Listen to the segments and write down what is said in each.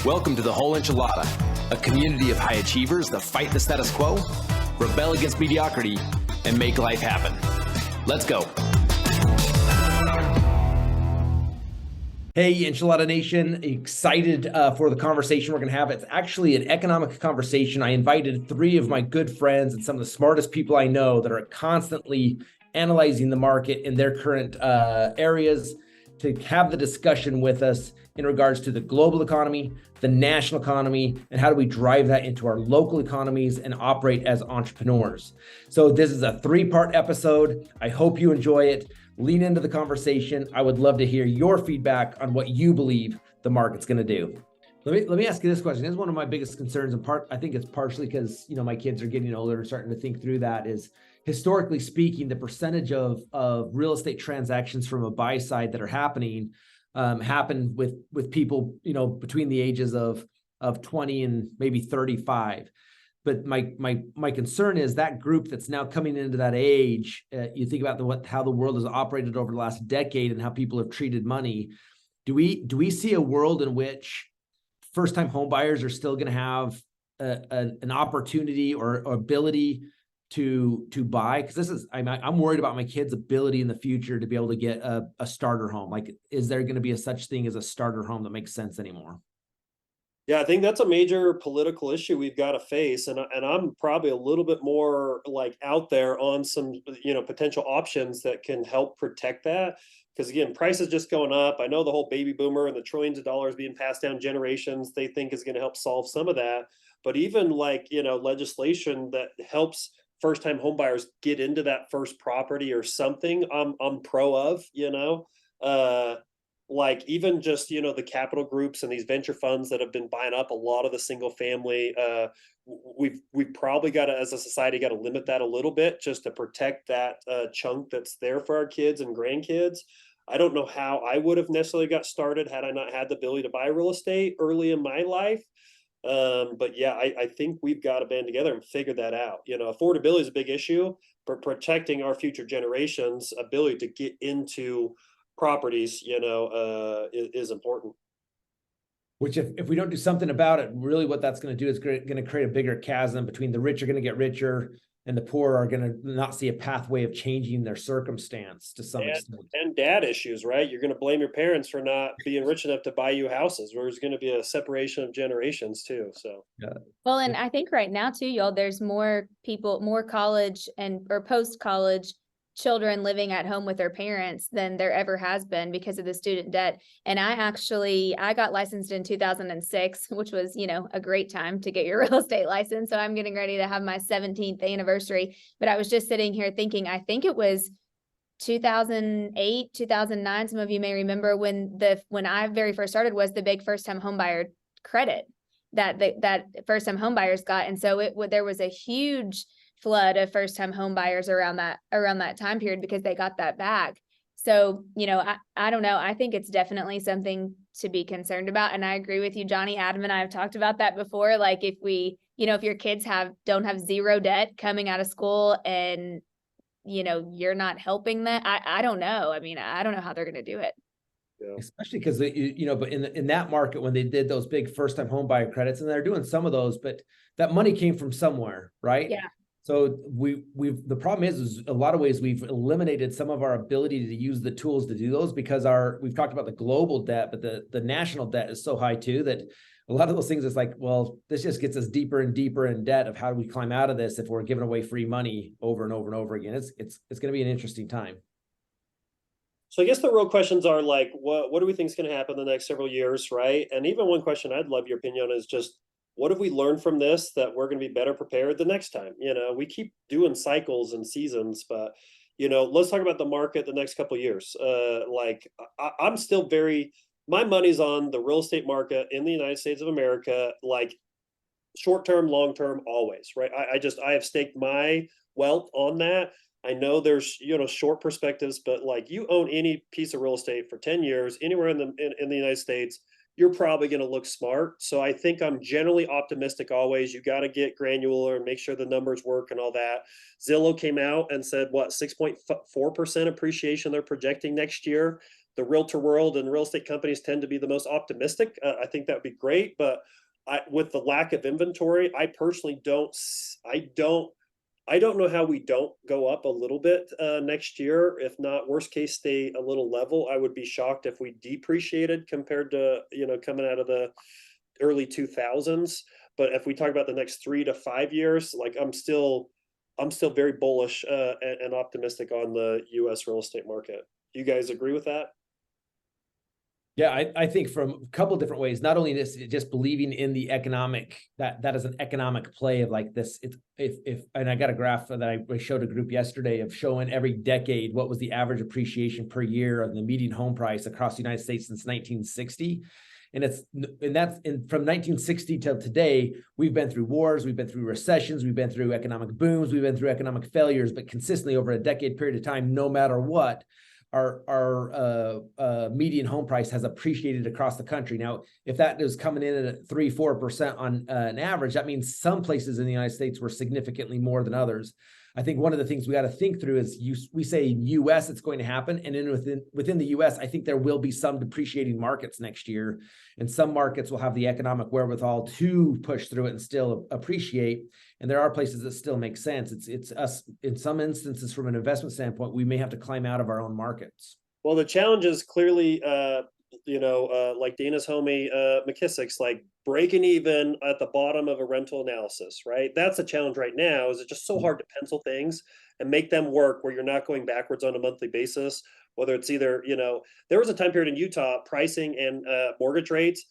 Welcome to the Whole Enchilada, a community of high achievers that fight the status quo, rebel against mediocrity, and make life happen. Let's go. Hey, Enchilada Nation, excited for the conversation we're going to have. It's actually an economic conversation. I invited three of my good friends and some of the smartest people I know that are constantly analyzing the market in their current areas to have the discussion with us in regards to the global economy, the national economy, and how do we drive that into our local economies and operate as entrepreneurs. So this is a three-part episode. I hope you enjoy it. Lean into the conversation. I would love to hear your feedback on what you believe the market's going to do. Let me ask you this question. This is one of my biggest concerns, and I think it's partially because my kids are getting older and starting to think through that. Is historically speaking, the percentage of real estate transactions from a buy side that are happening happen with people between the ages of 20 and maybe 35. But my concern is that group that's now coming into that age. You think about how the world has operated over the last decade and how people have treated money. Do we see a world in which first-time home buyers are still going to have an opportunity or ability to buy? Because I'm worried about my kids' ability in the future to be able to get a starter home. Like, is there going to be a such thing as a starter home that makes sense anymore? Yeah, I think that's a major political issue we've got to face, and I'm probably a little bit more like out there on some potential options that can help protect that. Because again, prices just going up. I know the whole baby boomer and the trillions of dollars being passed down generations, they think is going to help solve some of that. But even legislation that helps first-time home buyers get into that first property or something, I'm pro of. Like even just the capital groups and these venture funds that have been buying up a lot of the single family, we've probably got to, as a society, got to limit that a little bit just to protect that chunk that's there for our kids and grandkids. I don't know how I would have necessarily got started had I not had the ability to buy real estate early in my life. But yeah, I think we've got to band together and figure that out. Affordability is a big issue, but protecting our future generations' ability to get into properties, is important. Which if we don't do something about it, really what that's going to do is going to create a bigger chasm between the rich are going to get richer and the poor are going to not see a pathway of changing their circumstance to some extent. And dad issues, right? You're going to blame your parents for not being rich enough to buy you houses. There's going to be a separation of generations too. So yeah. Well, and I think right now too, y'all, there's more people, more college or post-college children living at home with their parents than there ever has been because of the student debt. And I got licensed in 2006, which was, a great time to get your real estate license. So I'm getting ready to have my 17th anniversary. But I was just sitting here thinking, I think it was 2008, 2009. Some of you may remember when I very first started was the big first-time homebuyer credit that first-time homebuyers got. And so there was a huge flood of first-time home buyers around that time period because they got that back. So, I don't know. I think it's definitely something to be concerned about. And I agree with you, Jonny. Adam and I have talked about that before. Like if if your kids don't have zero debt coming out of school and, you're not helping them, I don't know. I mean, I don't know how they're going to do it. Yeah. Especially because, but in that market, when they did those big first-time home buyer credits, and they're doing some of those, but that money came from somewhere, right? Yeah. So the problem is a lot of ways we've eliminated some of our ability to use the tools to do those because we've talked about the global debt, but the national debt is so high too that a lot of those things is like, well, this just gets us deeper and deeper in debt of how do we climb out of this if we're giving away free money over and over and over again. It's going to be an interesting time. So I guess the real questions are like, what do we think is going to happen in the next several years, right? And even one question I'd love your opinion on is just, what have we learned from this that we're going to be better prepared the next time? We keep doing cycles and seasons, but, let's talk about the market the next couple of years. I'm still my money's on the real estate market in the United States of America, like short-term, long-term, always, right? I have staked my wealth on that. I know there's, short perspectives, but like you own any piece of real estate for 10 years, anywhere in the United States, you're probably going to look smart. So I think I'm generally optimistic always. You got to get granular and make sure the numbers work and all that. Zillow came out and said, 6.4% appreciation they're projecting next year. the realtor world and real estate companies tend to be the most optimistic. I think that would be great, but with the lack of inventory, I personally I don't know how we don't go up a little bit next year. If not, worst case, stay a little level. I would be shocked if we depreciated compared to, coming out of the early 2000s. But if we talk about the next 3 to 5 years, like I'm still very bullish and optimistic on the U.S. real estate market. You guys agree with that? Yeah, I think from a couple different ways. Not only this, just believing in the economic, that is an economic play of like this. If and I got a graph that I showed a group yesterday of showing every decade what was the average appreciation per year of the median home price across the United States since 1960. And from 1960 till today, we've been through wars, we've been through recessions, we've been through economic booms, we've been through economic failures, but consistently over a decade period of time, no matter what, our median home price has appreciated across the country. Now, if that is coming in at 3-4% on an average, that means some places in the United States were significantly more than others. I think one of the things we got to think through is we say U.S. it's going to happen, and then within the U.S. I think there will be some depreciating markets next year, and some markets will have the economic wherewithal to push through it and still appreciate. And there are places that still make sense. It's us in some instances from an investment standpoint, we may have to climb out of our own markets. Well, the challenge is clearly, like Dana's homie McKissick's, like breaking even at the bottom of a rental analysis, right? That's a challenge right now. Is it's just so hard to pencil things and make them work where you're not going backwards on a monthly basis. Whether it's either, there was a time period in Utah, pricing and mortgage rates,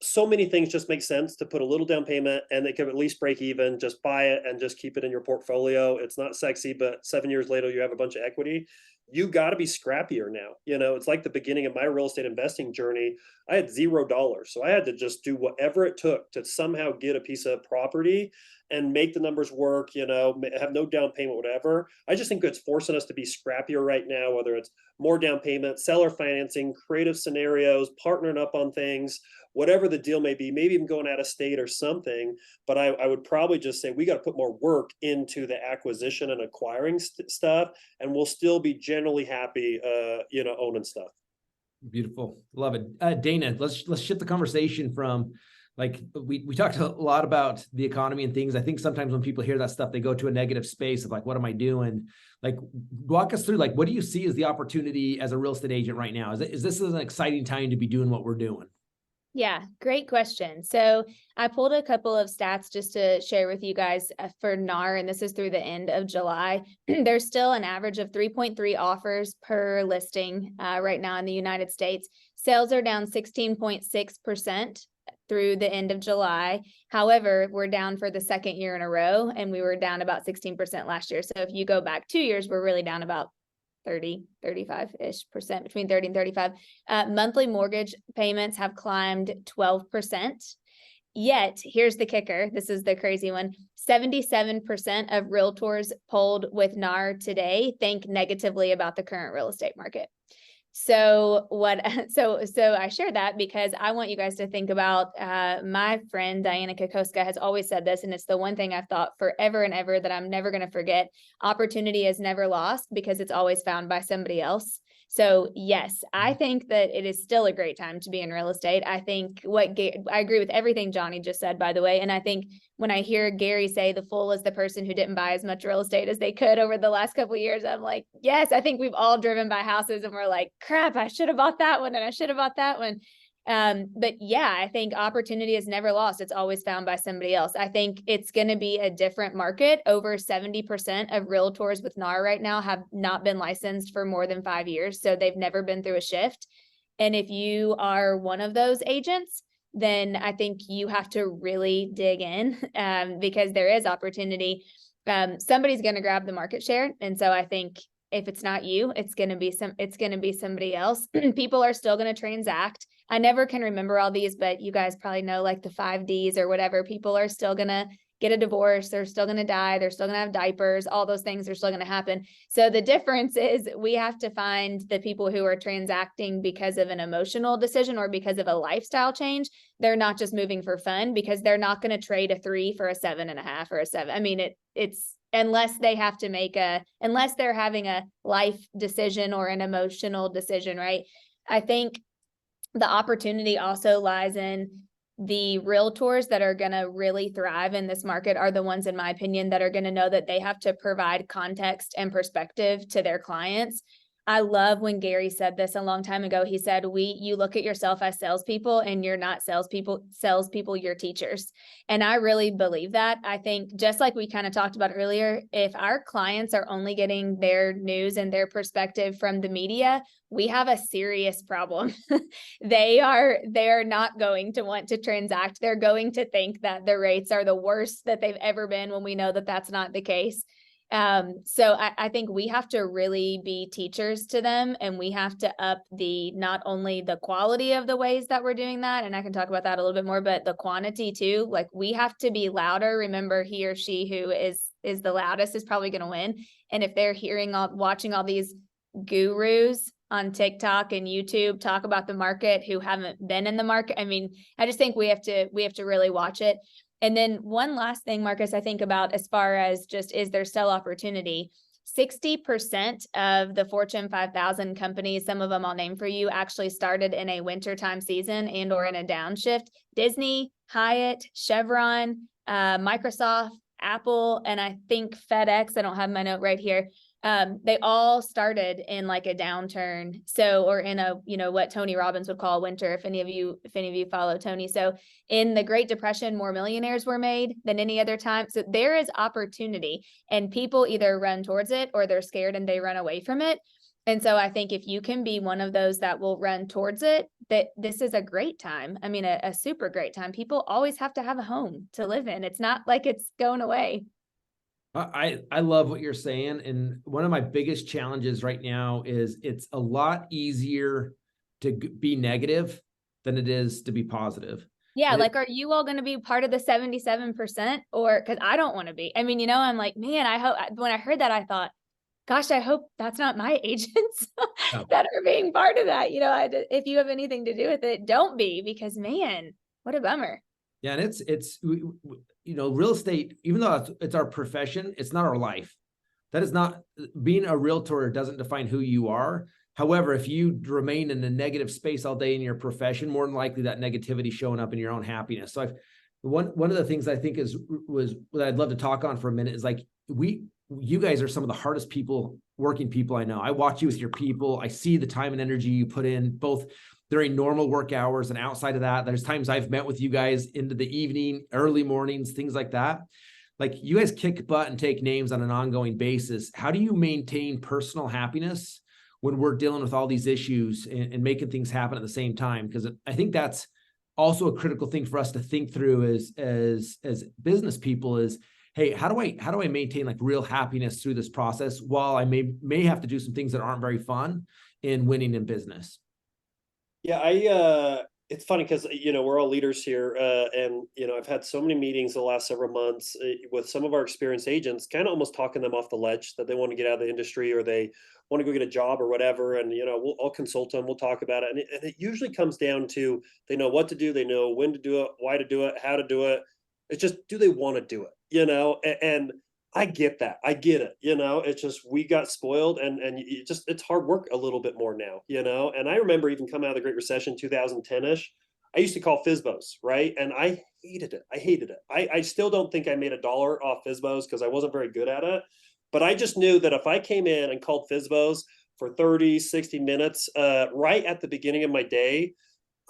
so many things just make sense to put a little down payment and they can at least break even, just buy it and just keep it in your portfolio. It's not sexy, but 7 years later, you have a bunch of equity. You got to be scrappier now. It's like the beginning of my real estate investing journey. I had $0. So I had to just do whatever it took to somehow get a piece of property and make the numbers work, have no down payment, whatever. I just think it's forcing us to be scrappier right now, whether it's more down payment, seller financing, creative scenarios, partnering up on things, whatever the deal may be, maybe even going out of state or something. But I would probably just say we got to put more work into the acquisition and acquiring stuff, and we'll still be generally happy, owning stuff. Beautiful. Love it. Dana, let's shift the conversation from, like, we talked a lot about the economy and things. I think sometimes when people hear that stuff, they go to a negative space of like, what am I doing? Like, walk us through, like, what do you see as the opportunity as a real estate agent right now? Is this an exciting time to be doing what we're doing? Yeah, great question. So I pulled a couple of stats just to share with you guys for NAR, and this is through the end of July. There's still an average of 3.3 offers per listing right now in the United States. Sales are down 16.6% through the end of July. However, we're down for the second year in a row, and we were down about 16% last year. So if you go back 2 years, we're really down about 35-ish%, between 30 and 35. Monthly mortgage payments have climbed 12%. Yet, here's the kicker. This is the crazy one. 77% of realtors polled with NAR today think negatively about the current real estate market. So I share that because I want you guys to think about my friend Diana Kokoska has always said this, and it's the one thing I've thought forever and ever that I'm never going to forget. Opportunity is never lost because it's always found by somebody else. So yes, I think that it is still a great time to be in real estate. I think I agree with everything Jonny just said, by the way. And I think when I hear Gary say the fool is the person who didn't buy as much real estate as they could over the last couple of years, I'm like, yes, I think we've all driven by houses and we're like, crap, I should have bought that one and I should have bought that one. But yeah, I think opportunity is never lost. It's always found by somebody else. I think it's going to be a different market. Over 70% of realtors with NAR right now have not been licensed for more than 5 years. So they've never been through a shift. And if you are one of those agents, then I think you have to really dig in because there is opportunity. Somebody's going to grab the market share. And so I think if it's not you, it's going to be somebody else. People are still going to transact. I never can remember all these, but you guys probably know like the 5 Ds or whatever. People are still going to get a divorce, they're still going to die, they're still going to have diapers, all those things are still going to happen. So the difference is we have to find the people who are transacting because of an emotional decision or because of a lifestyle change. They're not just moving for fun, because they're not going to trade a 3 for a 7.5 or a 7. I mean, it's unless they have to unless they're having a life decision or an emotional decision, right? I think the opportunity also lies in the realtors that are going to really thrive in this market are the ones, in my opinion, that are going to know that they have to provide context and perspective to their clients. I love when Gary said this a long time ago. He said, you look at yourself as salespeople, and you're not salespeople, you're teachers. And I really believe that. I think, just like we kind of talked about earlier, if our clients are only getting their news and their perspective from the media, we have a serious problem. They are not going to want to transact. They're going to think that the rates are the worst that they've ever been, when we know that that's not the case. So I think we have to really be teachers to them, and we have to up not only the quality of the ways that we're doing that, and I can talk about that a little bit more, but the quantity too. Like, we have to be louder. Remember, he or she who is the loudest is probably going to win. And if they're watching all these gurus on TikTok and YouTube talk about the market who haven't been in the market, I mean, I just think we have to really watch it. And then one last thing, Marcus, I think about as far as just, is there still opportunity? 60% of the Fortune 5000 companies, some of them I'll name for you, actually started in a wintertime season and or in a downshift. Disney, Hyatt, Chevron, Microsoft, Apple, and I think FedEx, I don't have my note right here. They all started in like a downturn. So, or in a, what Tony Robbins would call winter, if any of you follow Tony. So in the Great Depression, more millionaires were made than any other time. So there is opportunity, and people either run towards it or they're scared and they run away from it. And so I think if you can be one of those that will run towards it, that this is a great time. I mean, a super great time. People always have to have a home to live in. It's not like it's going away. I love what you're saying. And one of my biggest challenges right now is it's a lot easier to be negative than it is to be positive. Yeah. Like, are you all going to be part of the 77%? Or, because I don't want to be. I mean, I'm like, man, I hope, when I heard that, I thought, gosh, I hope that's not my agents that are being part of that. If you have anything to do with it, don't be, because man, what a bummer. Yeah. And it's real estate, even though it's our profession, it's not our life. That is not, being a realtor doesn't define who you are. However, if you remain in a negative space all day in your profession, more than likely that negativity showing up in your own happiness. So one of the things I think was what I'd love to talk on for a minute is like, you guys are some of the hardest working people I know. I watch you with your people. I see the time and energy you put in, both during normal work hours and outside of that. There's times I've met with you guys into the evening, early mornings, things like that. Like, you guys kick butt and take names on an ongoing basis. How do you maintain personal happiness when we're dealing with all these issues and making things happen at the same time? Because I think that's also a critical thing for us to think through as business people is, hey, how do I maintain like real happiness through this process while I may have to do some things that aren't very fun in winning in business? Yeah, it's funny because, we're all leaders here. And, I've had so many meetings the last several months with some of our experienced agents, kind of almost talking them off the ledge that they want to get out of the industry or they want to go get a job or whatever. And, I'll consult them, we'll talk about it. And it usually comes down to, they know what to do. They know when to do it, why to do it, how to do it. It's just, do they want to do it? And I get that. I get it. It's just, we got spoiled and it's hard work a little bit more now, and I remember even coming out of the Great Recession, 2010-ish, I used to call FSBOs, right? And I hated it. I still don't think I made $1 off FSBOs because I wasn't very good at it. But I just knew that if I came in and called FSBOs for 30, 60 minutes, right at the beginning of my day,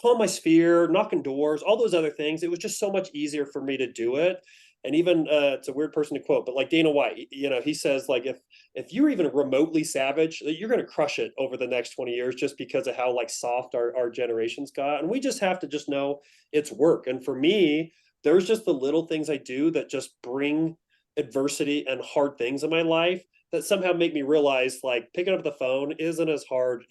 calling my sphere, knocking doors, all those other things, it was just so much easier for me to do it. And even it's a weird person to quote, but like Dana White, he says, like, if you're even remotely savage, you're going to crush it over the next 20 years just because of how like soft our generations got. And we just have to just know it's work. And for me, there's just the little things I do that just bring adversity and hard things in my life that somehow make me realize like picking up the phone isn't as hard,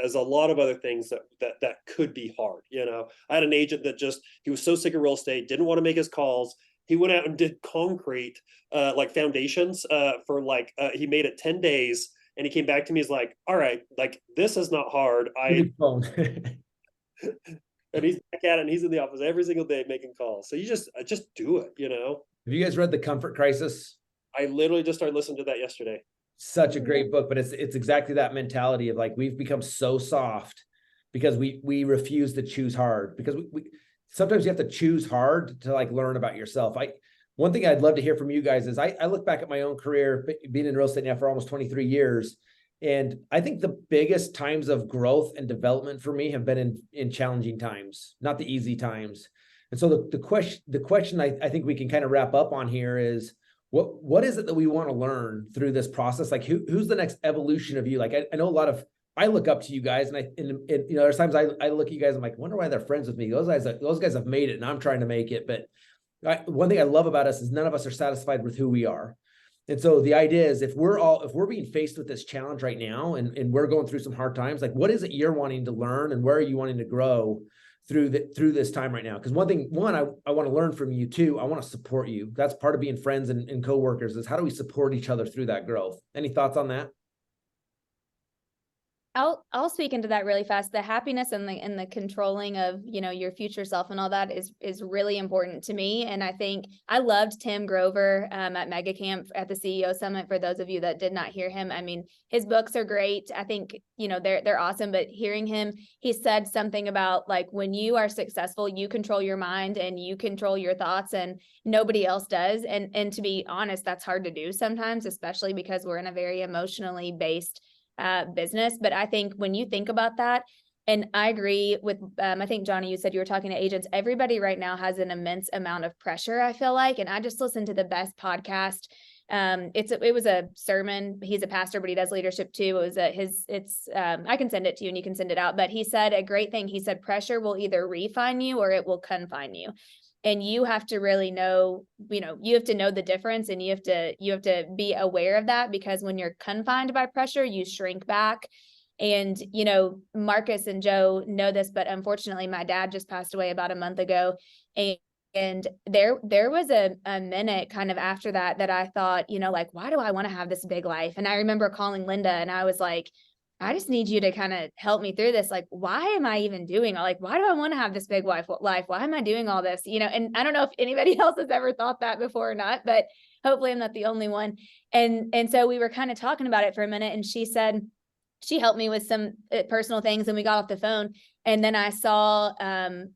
as a lot of other things that could be hard. I had an agent that he was so sick of real estate, didn't want to make his calls. he went out and did concrete, like foundations, for like, he made it 10 days. And he came back to me, he's like, all right, like, this is not hard. And he's back at it, and he's in the office every single day making calls. So you just do it, you know? Have you guys read The Comfort Crisis? I literally just started listening to that yesterday. Such a great book, but it's exactly that mentality of like, we've become so soft because we refuse to choose hard, because we sometimes you have to choose hard to like learn about yourself. One thing I'd love to hear from you guys is I look back at my own career, being in real estate now for almost 23 years. And I think the biggest times of growth and development for me have been in challenging times, not the easy times. And so the question I think we can kind of wrap up on here is, what is it that we want to learn through this process? Like who's the next evolution of you? Like I know I look up to you guys, and you know, there's times I look at you guys, I'm like, wonder why they're friends with me. Those guys have made it, and I'm trying to make it. But one thing I love about us is none of us are satisfied with who we are. And so the idea is, if we're being faced with this challenge right now, and we're going through some hard times, like, what is it you're wanting to learn, and where are you wanting to grow through this time right now? Because I want to learn from you. Two, I want to support you. That's part of being friends and coworkers, is how do we support each other through that growth? Any thoughts on that? I'll speak into that really fast. The happiness and the controlling of, you know, your future self and all that is really important to me. And I think I loved Tim Grover at Mega Camp at the CEO Summit. For those of you that did not hear him, I mean, his books are great. I think, you know, they're awesome. But hearing him, he said something about, like, when you are successful, you control your mind and you control your thoughts, and nobody else does. And to be honest, that's hard to do sometimes, especially because we're in a very emotionally based business. But I think when you think about that, and I agree with, I think, Jonny, you said you were talking to agents. Everybody right now has an immense amount of pressure, I feel like. And I just listened to the best podcast. It was a sermon. He's a pastor, but he does leadership too. I can send it to you and you can send it out. But he said a great thing. He said, pressure will either refine you or it will confine you. And you have to really know, you know, you have to know the difference, and you have to be aware of that, because when you're confined by pressure, you shrink back. And, you know, Marcus and Joe know this, but unfortunately my dad just passed away about a month ago. And there was a minute kind of after that I thought, you know, like, why do I want to have this big life? And I remember calling Linda, and I was like, I just need you to kind of help me through this. Like, why am I even doing, like, why do I want to have this big life? Why am I doing all this? You know, and I don't know if anybody else has ever thought that before or not, but hopefully I'm not the only one. And so we were kind of talking about it for a minute, and she said, she helped me with some personal things, and we got off the phone. And then I saw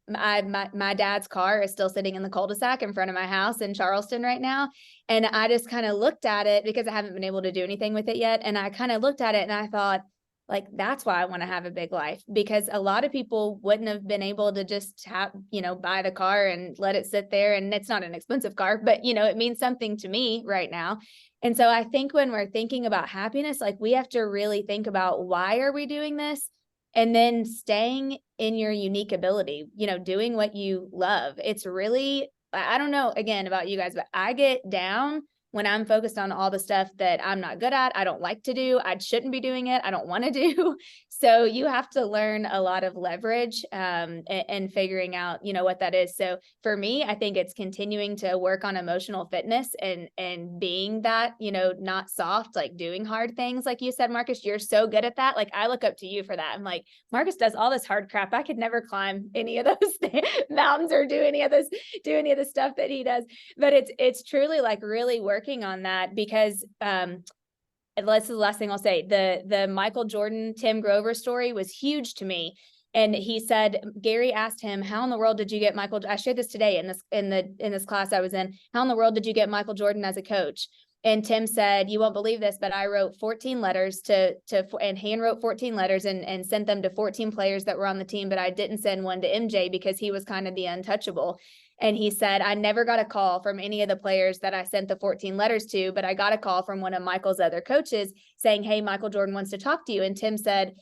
my dad's car is still sitting in the cul-de-sac in front of my house in Charleston right now. And I just kind of looked at it, because I haven't been able to do anything with it yet. And I kind of looked at it and I thought, like, that's why I want to have a big life, because a lot of people wouldn't have been able to just have, you know, buy the car and let it sit there. And it's not an expensive car, but, you know, it means something to me right now. And so I think when we're thinking about happiness, like, we have to really think about, why are we doing this? And then staying in your unique ability, you know, doing what you love. It's really, I don't know, again, about you guys, but I get down when I'm focused on all the stuff that I'm not good at, I don't like to do, I shouldn't be doing it, I don't want to do. So you have to learn a lot of leverage and figuring out, you know, what that is. So for me, I think it's continuing to work on emotional fitness and being that, you know, not soft, like doing hard things. Like you said, Marcus, you're so good at that. Like, I look up to you for that. I'm like, Marcus does all this hard crap. I could never climb any of those mountains or do any of the stuff that he does. But it's truly like really working on that, because this is the last thing I'll say. The Michael Jordan, Tim Grover story was huge to me. And he said, Gary asked him, how in the world did you get Michael? I shared this today in this class I was in. How in the world did you get Michael Jordan as a coach? And Tim said, you won't believe this, but I wrote 14 letters and hand wrote 14 letters and sent them to 14 players that were on the team. But I didn't send one to MJ because he was kind of the untouchable. And he said, I never got a call from any of the players that I sent the 14 letters to, but I got a call from one of Michael's other coaches saying, hey, Michael Jordan wants to talk to you. And Tim said,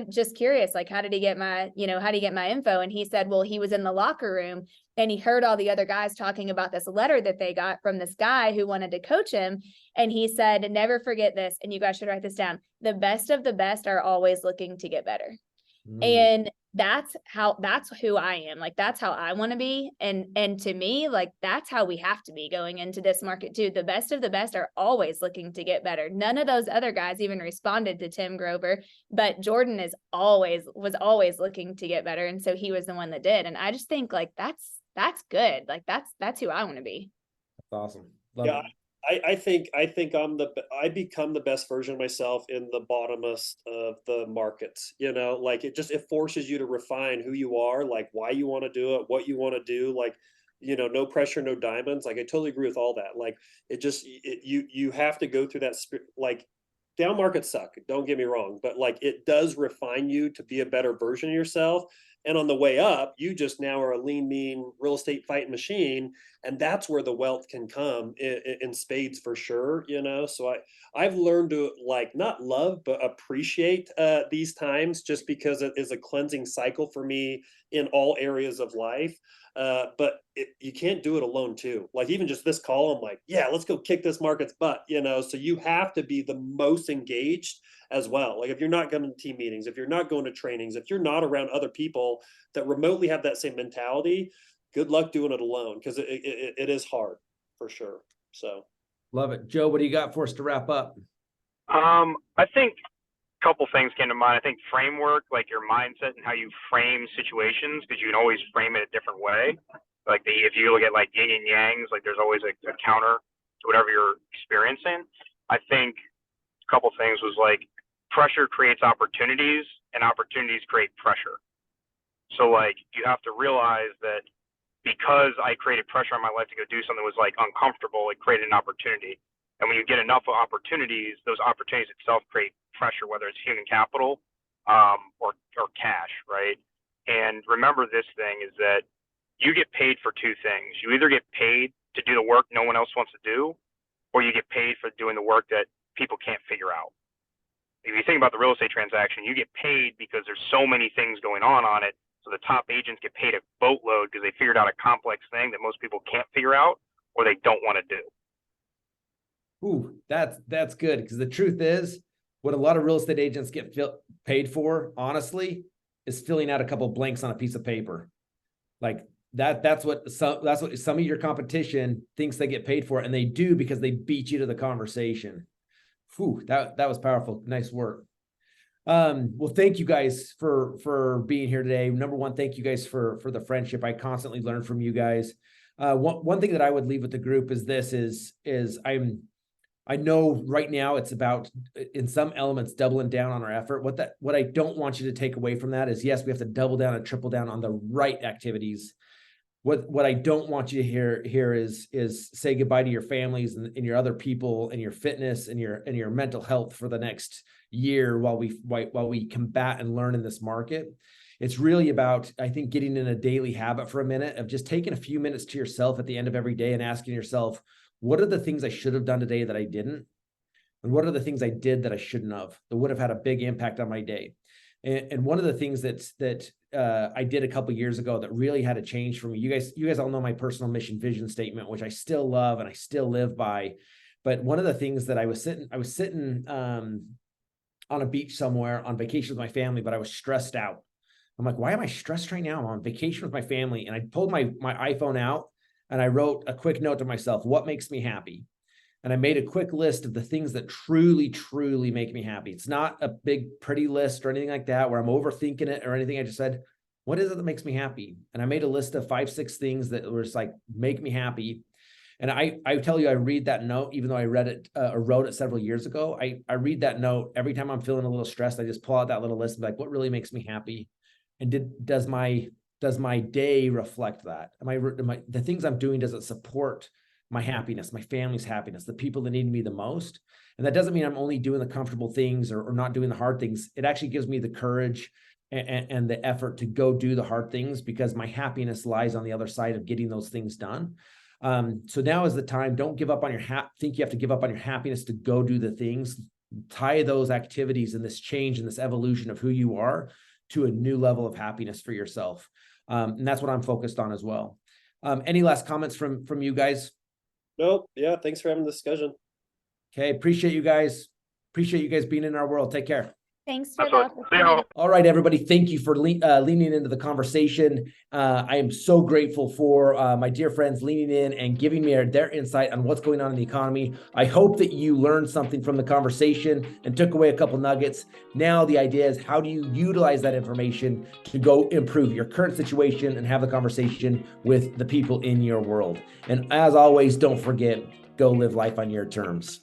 just curious, like, how did he get my info? And he said, well, he was in the locker room and he heard all the other guys talking about this letter that they got from this guy who wanted to coach him. And he said, never forget this. And you guys should write this down. The best of the best are always looking to get better. And that's who I am. Like, that's how I want to be. And to me, like, that's how we have to be going into this market too. The best of the best are always looking to get better. None of those other guys even responded to Tim Grover, but Jordan was always looking to get better. And so he was the one that did. And I just think like, that's good. Like that's who I want to be. That's awesome. Love Yeah. it. I think I become the best version of myself in the bottomest of the markets, like it forces you to refine who you are, like why you want to do it, what you want to do, like, no pressure, no diamonds. Like, I totally agree with all that. Like, you have to go through that like, down markets suck, don't get me wrong, but like, it does refine you to be a better version of yourself. And on the way up, you just now are a lean, mean real estate fighting machine. And that's where the wealth can come in spades for sure. So I've learned to like, not love, but appreciate these times, just because it is a cleansing cycle for me in all areas of life. But you can't do it alone too. Like, even just this call, I'm like, yeah, let's go kick this market's butt, so you have to be the most engaged as well. Like, if you're not going to team meetings, if you're not going to trainings, if you're not around other people that remotely have that same mentality, good luck doing it alone, because it is hard for sure. So Love it. Joe, what do you got for us to wrap up? I think a couple things came to mind. I think framework, like your mindset and how you frame situations, because you can always frame it a different way. Like if you look at like yin and yangs, like there's always a counter to whatever you're experiencing. I think a couple things was like, pressure creates opportunities and opportunities create pressure. So like, you have to realize that because I created pressure on my life to go do something that was like uncomfortable, it created an opportunity. And when you get enough opportunities, those opportunities itself create pressure, whether it's human capital or cash, right? And remember this thing is that you get paid for two things. You either get paid to do the work no one else wants to do, or you get paid for doing the work that people can't figure out. If you think about the real estate transaction, you get paid because there's so many things going on it. So the top agents get paid a boatload because they figured out a complex thing that most people can't figure out or they don't want to do. Ooh, that's good. Because the truth is, what a lot of real estate agents get paid for, honestly, is filling out a couple of blanks on a piece of paper. Like that's what some of your competition thinks they get paid for, and they do because they beat you to the conversation. Whew, that was powerful. Nice work. Well, thank you guys for being here today. Number one, thank you guys for the friendship. I constantly learn from you guys. One thing that I would leave with the group is I know right now it's about, in some elements, doubling down on our effort. What I don't want you to take away from that is, yes, we have to double down and triple down on the right activities. What I don't want you to hear is say goodbye to your families and your other people and your fitness and your mental health for the next year while we combat and learn in this market. It's really about, I think, getting in a daily habit for a minute of just taking a few minutes to yourself at the end of every day and asking yourself, what are the things I should have done today that I didn't? And what are the things I did that I shouldn't have, that would have had a big impact on my day? And one of the things that I did a couple of years ago that really had a change for me, you guys all know my personal mission vision statement, which I still love and I still live by. But one of the things that I was sitting on a beach somewhere on vacation with my family, but I was stressed out. I'm like, why am I stressed right now? I'm on vacation with my family. And I pulled my iPhone out and I wrote a quick note to myself, what makes me happy? And I made a quick list of the things that truly, truly make me happy. It's not a big, pretty list or anything like that where I'm overthinking it or anything. I just said, what is it that makes me happy? And I made a list of 5-6 things that were just like, make me happy. And I tell you, I read that note, even though I read it or wrote it several years ago. I read that note every time I'm feeling a little stressed. I just pull out that little list and be like, what really makes me happy? And does my day reflect that? The things I'm doing, does it support my happiness, my family's happiness, the people that need me the most? And that doesn't mean I'm only doing the comfortable things or not doing the hard things. It actually gives me the courage and the effort to go do the hard things, because my happiness lies on the other side of getting those things done. So now is the time. Don't give up on think you have to give up on your happiness to go do the things. Tie those activities and this change and this evolution of who you are to a new level of happiness for yourself. And that's what I'm focused on as well. Any last comments from you guys? Nope. Yeah. Thanks for having the discussion. Okay. Appreciate you guys. Appreciate you guys being in our world. Take care. Thanks for That's the what. See opportunity. you. All right, everybody. Thank you for leaning into the conversation. I am so grateful for my dear friends leaning in and giving me their insight on what's going on in the economy. I hope that you learned something from the conversation and took away a couple nuggets. Now the idea is, how do you utilize that information to go improve your current situation and have the conversation with the people in your world? And as always, don't forget, go live life on your terms.